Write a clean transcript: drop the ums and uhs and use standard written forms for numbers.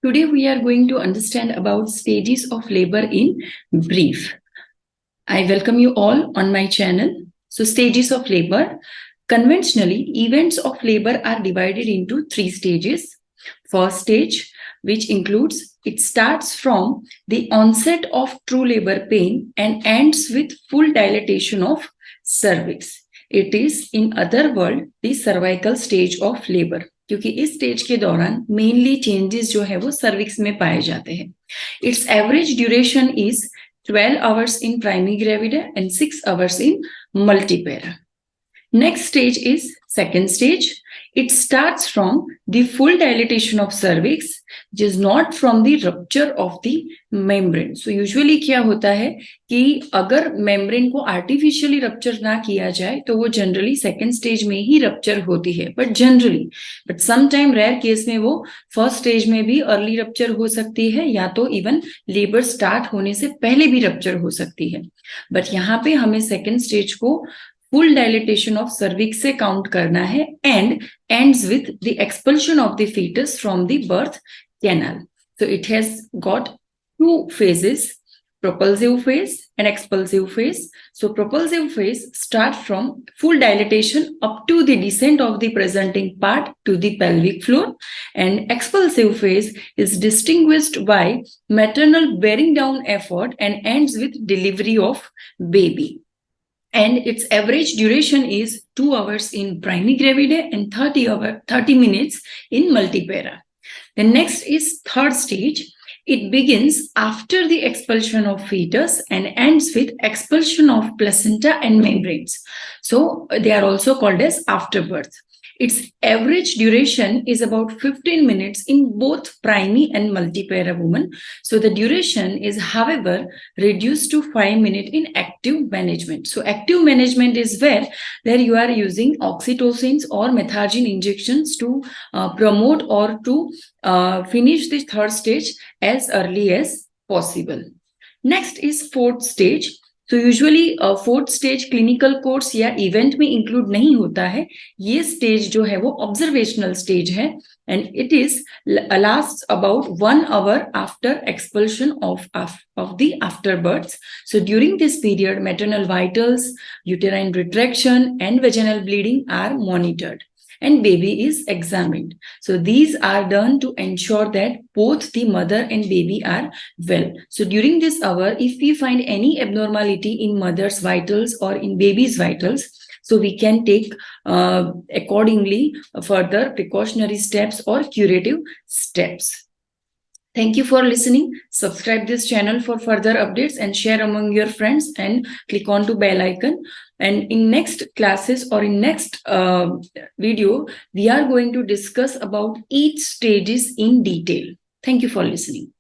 Today we are going to understand about stages of labor in brief. I welcome you all on my channel. So stages of labor. Conventionally, events of labor are divided into 3 stages. First stage, which includes, it starts from the onset of true labor pain and ends with full dilatation of cervix. It is, in other words, the cervical stage of labor. क्योंकि इस stage के दौरान mainly changes जो है वो cervix में पाए जाते हैं. It's average duration is 12 hours in primigravidae and 6 hours in multipara. Next stage is second stage. It starts from the full dilatation of cervix, which is not from the rupture of the membrane. So usually क्या होता है कि अगर membrane को artificially rupture ना किया जाए तो वो generally second stage में ही rupture होती है. But sometime rare case में वो first stage में भी early rupture हो सकती है या तो even labor start होने से पहले भी rupture हो सकती है. But यहाँ पे हमें second stage को full dilatation of cervix से count करना है and ends with the expulsion of the fetus from the birth canal. So it has got 2 phases, propulsive phase and expulsive phase. So propulsive phase starts from full dilatation up to the descent of the presenting part to the pelvic floor, and expulsive phase is distinguished by maternal bearing down effort and ends with delivery of baby. And its average duration is 2 hours in primigravidae and 30 minutes in multipara. The next is third stage. It begins after the expulsion of fetus and ends with expulsion of placenta and membranes. So they are also called as afterbirths. Its average duration is about 15 minutes in both primi and multipara women. So the duration is, however, reduced to 5 minutes in active management. So active management is where you are using oxytocins or methargine injections to promote or to finish the third stage as early as possible. Next is fourth stage. तो usually fourth stage clinical course या event में include नहीं होता है. ये stage जो है वो ऑब्जर्वेशनल स्टेज है and it is lasts about 1 hour after expulsion of the afterbirths. So during this period, maternal vitals, uterine retraction and vaginal bleeding are monitored and baby is examined. So these are done to ensure that both the mother and baby are well. So during this hour, if we find any abnormality in mother's vitals or in baby's vitals, so we can take accordingly further precautionary steps or curative steps. Thank you for listening. Subscribe this channel for further updates and share among your friends and click on to bell icon. And in next classes or in next video, we are going to discuss about each stages in detail. Thank you for listening.